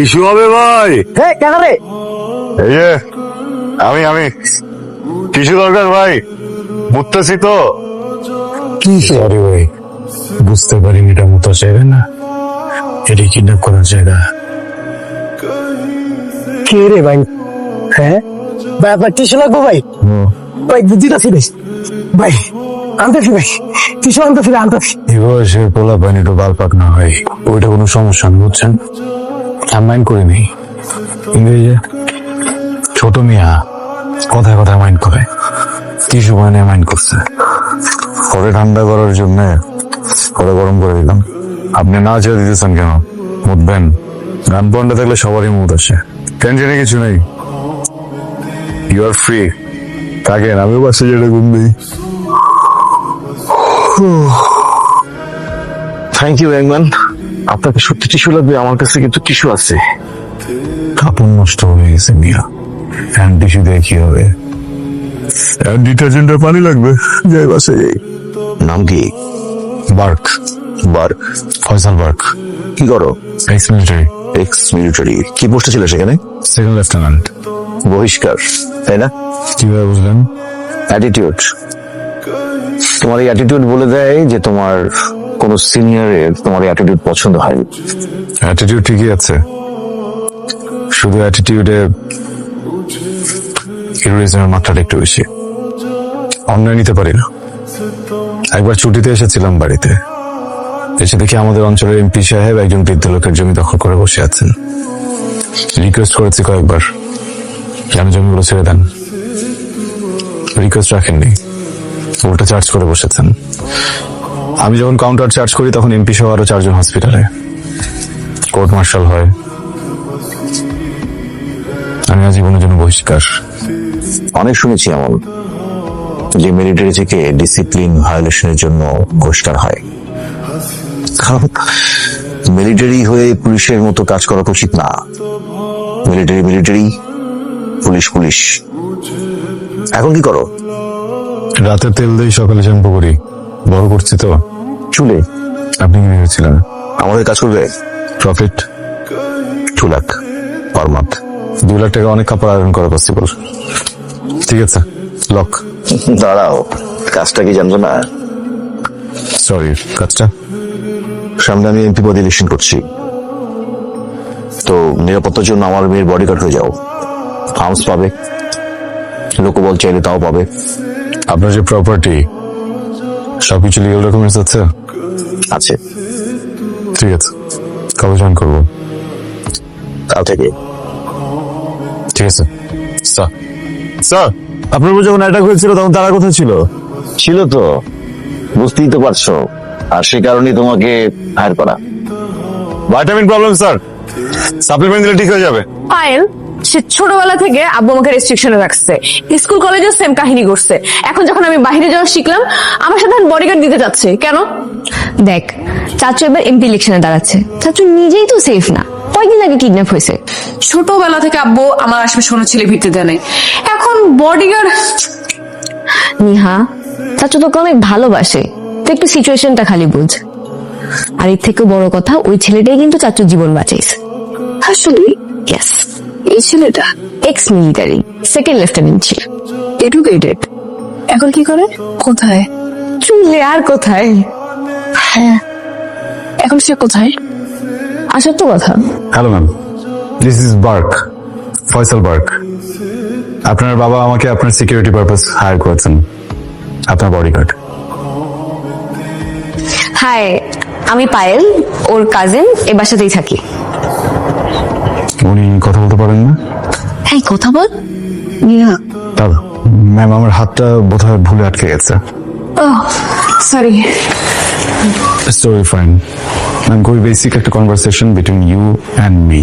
Tissue হবে ভাই? হ্যাঁ কেন রে? এই যে আমি টিস্যু দরকার ভাই, মুততেছি তো। কি সরি ভাই, বুঝতে পারিনি এটা মতো জায়গা না, এটি কিডন্যাপ করার জায়গা। কে রে ভাই? হ্যাঁ ভাই, আপনার টিস্যু লাগবো ভাই? ভাই বুঝিতেছি ভাই, ভাই আনতেছি ভাই, টিস্যু আনতেছি ভাই, আনতেছি। এই বয়সের পোলা পানি একটু বাল পাক না হয়, ওইটা কোনো সমস্যা না, বুঝছেন? আমি মাইন্ড করিনি, কিন্তু এই যে ছোট মিয়া কথায় কথায় মাইন্ড করে, টিস্যু বানিয়ে মাইন্ড করছে। পরে ঠান্ডা করার জন্য পরে গরম করে দিলাম। আপনি না চেয়ে দিতেছেন কেন? মুতবেন? গান পয়েন্টে থাকলে সবারই মুড আসে, টেনশনে কিছু নেই। ইউ আর ফ্রি, থাকেন, আমিও বাসে যেটা ঘুম দিই। থ্যাংক ইউ ব্যাংম্যান, আপনাকে সত্যি টিস্যু লাগবে? আমার কাছে কিন্তু টিস্যু আছে। কাপড় নষ্ট হয়ে গেছে মিয়া, হ্যান্ড টিস্যু দিয়ে কি হবে? ডিটারজেন্টের পানি লাগবে, যাই বাসে যাই। নাম কি? বার্ক, বার্ক? ফয়সাল বার্ক। কি করো? Ex military, ex military. কি পোস্টে ছিল সেখানে? Second lieutenant. বহিষ্কার, তাই না? কিভাবে বুঝলেন? অ্যাটিটিউড, তোমার এই অ্যাটিটিউড বলে দেয় যে তোমার কোন সিনিয়রের তোমার অ্যাটিটিউড পছন্দ হয়নি। অ্যাটিটিউড ঠিকই আছে, শুধু অ্যাটিটিউডে হিরোইজমের মাত্রাটা একটু বেশি। অন্যায় নিতে পারি না। একবার ছুটিতে এসেছিলাম বাড়িতে, এসে দেখি আমাদের অঞ্চলের এমপি সাহেব একজন বৃদ্ধ লোকের জমি দখল করে বসে আছেন। রিকোয়েস্ট করেছি কয়েকবার, কেন জমিগুলো ছেড়ে দেন। রিকোয়েস্ট রাখেননি, উল্টা চার্জ করে বসেছেন। আমি যখন কাউন্টার চার্জ করি তখন এমপি সহ আরো 4 জন হসপিটালে, কোর্ট মার্শাল হয়। আমি আজীবনের জন্য বহিষ্কার। অনেক শুনেছি এমন যে মিলিটারি থেকে ডিসিপ্লিন ভায়োলেশনের জন্য বহিষ্কার হয়, কারণ মিলিটারি হয়ে পুলিশের মতো কাজ করা উচিত না। Military military, police police. এখন কি করো? রাতের তেল দিয়ে সকালে শ্যাম্পু করি, বড় করছি তো চুলে। আপনি কি ভেবেছিলেন? আমাদের কাজ করবে। Profit 2 lakh per month. 2 lakh টাকা অনেক কাপড় আয়রন করা পসিবল। ঠিক আছে, লক। দাঁড়াও, কাজটা কি জানবো না? সরি, কাজটা সামনে আমি এমপি পদে ইলেকশন করছি, তো নিরাপত্তার জন্য আমার মেয়ের বডিগার্ড হয়ে যাও। আর্মস পাবে, লোকবল চাইলে তাও পাবে। আপনার যে প্রপার্টি সবকিছু লিগাল ডকুমেন্টস আছে? আছে। ঠিক আছে, কবে জয়েন করবো? কাল থেকে। ঠিক আছে স্যার। স্যার, আপনার উপর যখন অ্যাটাক হয়েছিল তখন তারা কোথায় ছিল? ছিল তো, বুঝতেই তো পারছো, আর সে কারণেই তোমাকে হায়ার করা। ভাইটামিন প্রবলেম স্যার, সাপ্লিমেন্ট দিলে ঠিক হয়ে যাবে। পায়েল, সে ছোটবেলা থেকে আব্বু আমাকে রেস্ট্রিকশনে রাখছে, স্কুল কলেজেও সেম কাহিনী করছে। এখন যখন আমি বাইরে যাওয়া শিখলাম, আমার সাথে বডিগার্ড দিতে যাচ্ছে কেন? দেখ, চাচু এবার এমপি ইলেকশনে দাঁড়াচ্ছে, চাচু নিজেই তো সেফ না, কয়েকদিন আগে কিডন্যাপ হয়েছে। ছোটবেলা থেকে আব্বু আমার আশেপাশে কোনো ছেলে ভিড়তে দেয় নাই, এখন বডিগার্ড। নিহা, চাচু তোকে অনেক ভালোবাসে, তো একটু সিচুয়েশনটা খালি বুঝ। আর এর থেকেও বড় কথা, ওই ছেলেটাই কিন্তু চাচুর জীবন বাঁচাইছে। আসলে ইয়েস, এই ছেলেটা এক্স মিলিটারি, সেকেন্ড লেফটেন্যান্ট ছিল, এডুকেটেড। এখন কি করে? কোথায়? চুলে আর কোথায়? হ্যাঁ, এখন সে কোথায়? আসার তো কথা। Hello ma'am, this is Barq, Faisal Barq. আপনার বাবা আমাকে আপনার সিকিউরিটি পারপাস হায়ার করেছেন, আপনার বডিগার্ড। হাই, আমি পায়েল, ওর কাজিন, এ বাসাতেই থাকি। উনি কথা বলতে পারেন না? হ্যাঁ, কথা বল। দাদা, ম্যাম আমার হাতটা বোধহয় ভুলে আটকে গেছে। সরি। স্টোরি ফাইন ম্যাম, খুবই বেসিক একটা conversation between you and me.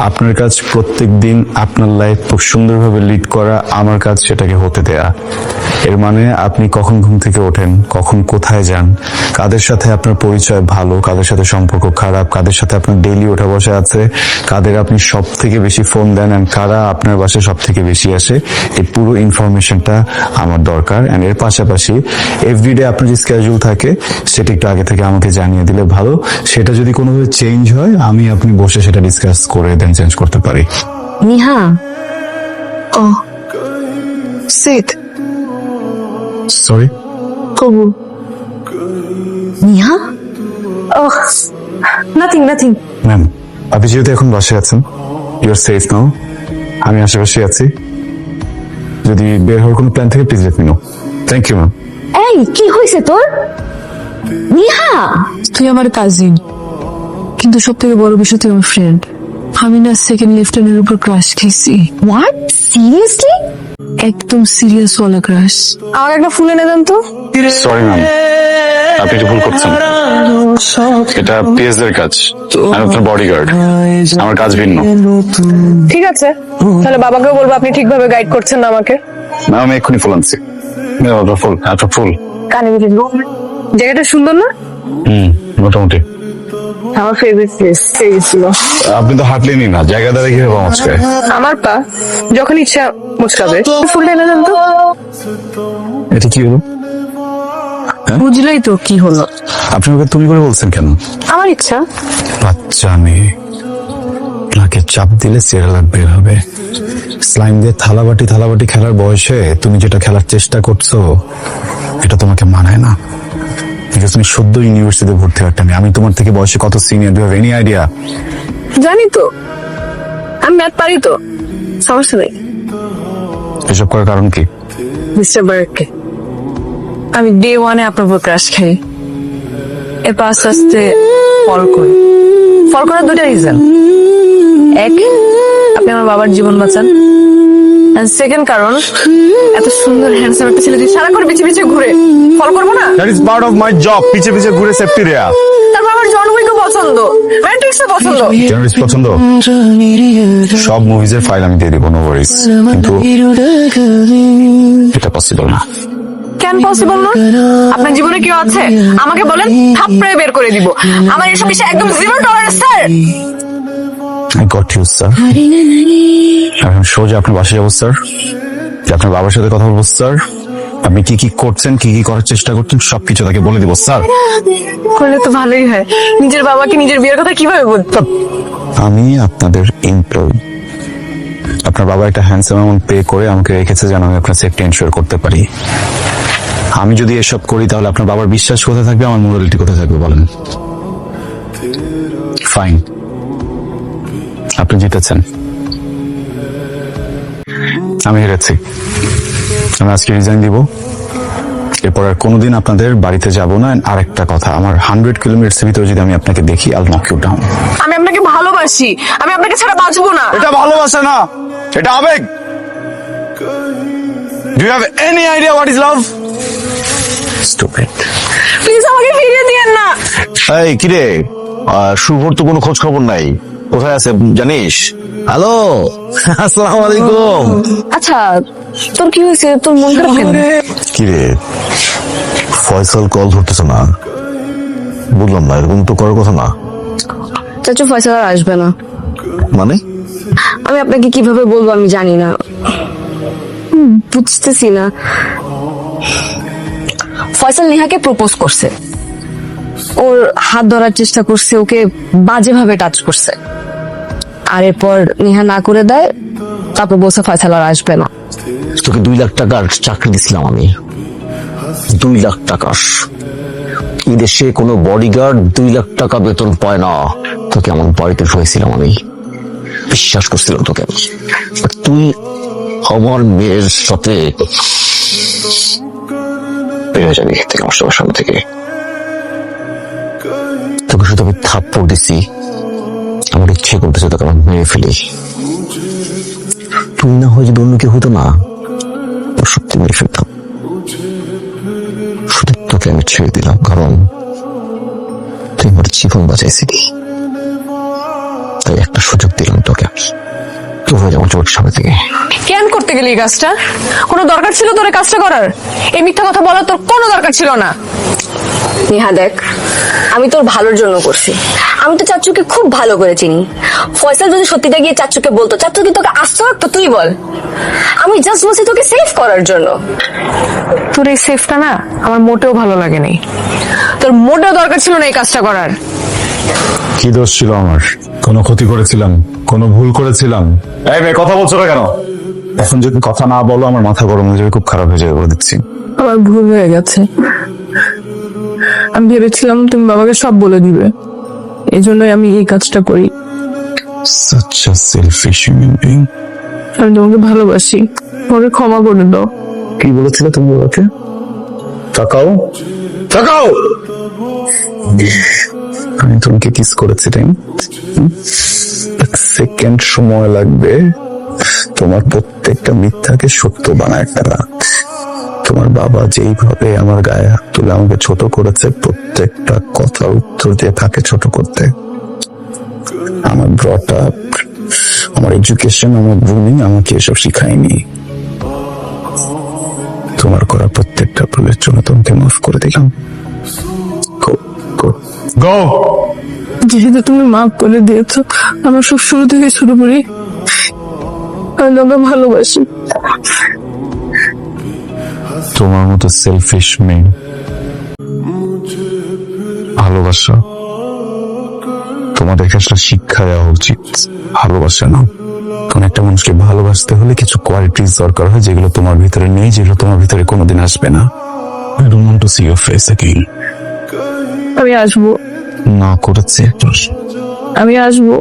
আপনার কাজ প্রত্যেক দিন আপনার লাইফ খুব সুন্দরভাবে লিড করা, আমার কাজ সেটাকে হতে দেয়া। এর মানে আপনি কখন ঘুম থেকে ওঠেন, কখন কোথায় যান, কাদের সাথে আপনার পরিচয় ভালো, কাদের সাথে সম্পর্ক খারাপ, কাদের সাথে আপনার ডেইলি ওঠা বসা আছে, কাদের আপনি সব থেকে বেশি ফোন দেন, অ্যান্ড কারা আপনার বাসায় সব থেকে বেশি আসে, এই পুরো ইনফরমেশনটা আমার দরকার। অ্যান্ড এর পাশাপাশি এভরিডে আপনার যে স্কেডিউল থাকে সেটা একটু আগে থেকে আমাকে জানিয়ে দিলে ভালো। সেটা যদি কোনোভাবে চেঞ্জ হয়, আমি আপনি বসে সেটা ডিসকাস করে দেন পজিশন চেঞ্জ করতে পারি। নিহা ও সিট সরি কবু নিহা ওহ নাথিং নাথিং ম্যাম, আপনি যেহেতু এখন বাসায় আছেন, ইউ আর সেফ নাও। আমি আশেপাশে আছি, যদি বের হওয়ার কোনো প্ল্যান থাকে please let me know. Thank you ma'am. এই কি হয়েছে তোর? নিহা তুই আমার কাজিন, কিন্তু সব থেকে বড় বিষয় তুই আমার ফ্রেন্ড। আমি না সেকেন্ড লেফটেন্যান্টের উপর ক্রাশ খেয়েছি, হোয়াট সিরিয়াসলি? একদম সিরিয়াস ওয়ালা ক্রাশ। আমার একটা ফুল এনে দেন তো। সরি ম্যাম, আপনি এটা ভুল করছেন। এটা পিএস এর কাজ, আমি আপনার বডিগার্ড, আমার কাজ ভিন্ন। ঠিক আছে, তাহলে বাবাকেও বলবো আপনি ঠিকভাবে গাইড করছেন না আমাকে। ম্যাম আমি এক্ষুনি ফুল আনছি। ফুল, একটা ফুল। কানে বুঝে জায়গাটা সুন্দর না? মোটামুটি। আমার ফেভারিট প্লেস হয়ে গেছিল। আপনি তো হাঁটলেনই না, জায়গা দ্বারা কিভাবে মুচকায়? আমার পা যখন ইচ্ছা মুচকাবে। ফুলটা এনে দেন তো। এটা কি হলো? বুঝলাই তো কি হলো। আপনি ওকে তুমি করে বলছেন কেন? আমার ইচ্ছা। বাচ্চা মেয়ে, নাকে চাপ দিলে সিরিয়াল বের হবে। স্লাইম দিয়ে থালাবাটি খেলার বয়সে তুমি যেটা খেলার চেষ্টা করছো, এটা তোমাকে মানায় না। বিকজ তুমি সদ্য ইউনিভার্সিটিতে ভর্তি হওয়ার টাইমে, আমি তোমার থেকে বয়সে কত senior, do have any idea? জানি তো, আমি ম্যাথ পারি তো, সমস্যা নেই। এসব করার কারণ কি? মিস্টার বার্কে, আমি ডে ওয়ানে আপনার উপর ক্রাশ খাই, এরপর আস্তে আস্তে ফল করি। ফল করার দুটা রিজন। এক, আপনি আমার বাবার জীবন বাঁচান। সেকেন্ড কারণ, এত সুন্দর হ্যান্ডসাম একটা ছেলে যদি সারাক্ষণ পিছে পিছে ঘুরে, ফল করবো না? That is part of my job, পিছে পিছে ঘুরে সেফটি দেয়া। তারপর আমার জন উইকও পছন্দ, ম্যাট্রিক্সও পছন্দ। জার্নালিস্ট পছন্দ? সব মুভিজের ফাইল আমি দিয়ে দিব, নো ওয়ারিজ। কিন্তু এটা পসিবল না। কেন পসিবল না? আপনার জীবনে কেউ আছে আমাকে বলেন, থাপড়ে বের করে দিব। আমার এসব বিষয়ে একদম zero tolerance sir. I got you sir. এখন সোজা আপনার বাসায় যাবো স্যার, আপনার বাবার সাথে কথা বলবো স্যার। আপনি কি কি করছেন, কি কি করার চেষ্টা করছেন, সবকিছু তাকে বলে দিব স্যার। করলে তো ভালোই হয়। নিজের বাবাকে নিজের বিয়ের কথা কিভাবে বলতো? আমি আপনাদের এমপ্লয়ি। আপনার বাবা একটা হ্যান্ডসাম অ্যামাউন্ট পে করে আমাকে রেখেছে যেন আমি আপনার সেফটি এনশিওর করতে পারি। আমি যদি এসব করি তাহলে আপনার বাবার বিশ্বাস কোথায় থাকবে, আমার মোরালিটি কোথায় থাকবে বলেন? ফাইন, আপনি জিতেছেন, আমি হেরেছি। আমি আজকে রিজাইন দিব। এরপর আর কোনোদিন আপনাদের বাড়িতে যাব না। আরেকটা কথা, আমার 100 কিলোমিটার ভিতরে যদি আমি আপনাকে দেখি, আল নক ইউ ডাউন। আমি আপনাকে ভালোবাসি, আমি আপনাকে ছাড়া বাঁচবো না। এটা ভালোবাসা না, এটা আবেগ। Do you have any idea what is love? Stupid. Please আমাকে ফিরিয়ে দিয়েন না। এই কিরে, শুভর তো কোনো খোঁজ খবর নাই, কোথায় আছে জানিস? হ্যালো, আসসালামু আলাইকুম। আচ্ছা তোর কি হয়েছে? তোর মন খারাপ কেন? কিরে, ফয়সাল কল ধরতেছে না, বুঝলাম না, এরকম তো করার কথা না। চাচু ফয়সাল আর আসবে না। মানে? আমি আপনাকে কিভাবে বলবো আমি জানি না, বুঝতেছি না। ফয়সাল নেহাকে প্রপোজ করছে, ওর হাত ধরার চেষ্টা করছে, ওকে বাজেভাবে টাচ করছে। আর এরপর নেহা না করে দেয়, তারপর বলছে ফয়সাল আর আসবে না। তোকে 2 লাখ টাকার চাকরি দিছিলাম আমি, 2 লাখ টাকা। এই দেশে কোনো বডিগার্ড 2 লাখ টাকা বেতন পায় না। তোকে আমার বাড়িতে শুয়েছিলাম আমি, বিশ্বাস করছিলাম তোকে। আর তুই আমার মেয়ের সাথে বের হয়ে যাবি থেকে, আমার সবার সামনে থেকে। তোকে শুধু আমি থাপ্পড় দিছি, আমার ইচ্ছে করতেছে তোকে আমার মেরে ফেলি। তুই না হয় যদি অন্য কেউ হতো না, তোর সত্যি মেরে ফেলতাম। শুধু তোকে আমি ছেড়ে দিলাম কারণ তুই আমার জীবন বাঁচাইছিলি, তাই একটা সুযোগ দিলাম তোকে। তুই হয়ে যাবো চোখের সামনে থেকে। কেন করতে গেলি এই কাজটা? কোনো দরকার ছিল তোর এই কাজটা করার? এই মিথ্যা কথা বলার তোর কোনো দরকার ছিল না। নেহা দেখ, আমি তোর ভালোর জন্য করছি। আমি তো চাচুকে খুব ভালো করে চিনি। ফয়সাল যদি সত্যিটা গিয়ে চাচুকে বলতো, চাচু কি তোকে আস্ত রাখতো? তুই বল। আমি জাস্ট বলছি তোকে সেভ করার জন্য। তোর এই সেফটা না আমার মোটেও ভালো লাগে নাই। তোর মোটেও দরকার ছিল না এই কাজটা করার। কি দোষ ছিল আমার? কোনো ক্ষতি করেছিলাম, কোনো ভুল করেছিলাম? এই মেয়ে, কথা বলছো না কেন? এখন যদি কথা না বলো আমার মাথা গরম হয়ে যাবে, খুব খারাপ হয়ে যাবে বলে দিচ্ছি। আমার ভুল হয়ে গেছে। আমি ভেবেছিলাম তুমি বাবাকে সব বলে দিবে, এই জন্যই আমি এই কাজটা করি। Such a selfish human being. আমি তোমাকে ভালোবাসি, আমাকে ক্ষমা করে দাও। কি বলেছিলে তুমি বাবাকে? তাকাও, তাকাও। আমি তোমাকে কিস করেছি, তাই না? এক সেকেন্ড সময় লাগবে তোমার প্রত্যেকটা মিথ্যাকে সত্য বানায় ফেলা। তোমার বাবা যেইভাবে আমার গায়ে হাত তুলে আমাকে ছোট করেছে, প্রত্যেকটা কথার উত্তর দিয়ে তাকে ছোট করতে। আমার ব্রট আপ, আমার এডুকেশন, আমার গ্রুমিং আমাকে এসব শিখায়নি। তোমার করা প্রত্যেকটা ভুলের জন্য তোমাকে মাফ করে দিলাম। গো যেহেতু তুমি মাফ করে দিয়েছো, আমার সব শুরু থেকে শুরু করি। আমি তোমাকে ভালোবাসি। তোমার মতো সেলফিশ মেয়ে ভালোবাসা তোমাদের কাছে শিক্ষা দেওয়া উচিত। ভালোবাসা না, কোন একটা মানুষকে ভালোবাসতে হলে কিছু কোয়ালিটিস দরকার হয় যেগুলো তোমার ভিতরে নেই, যেগুলো তোমার ভিতরে কোনোদিন আসবে না। I don't want to see your face again. আমি আসবো, না করেছে আমি আসবো।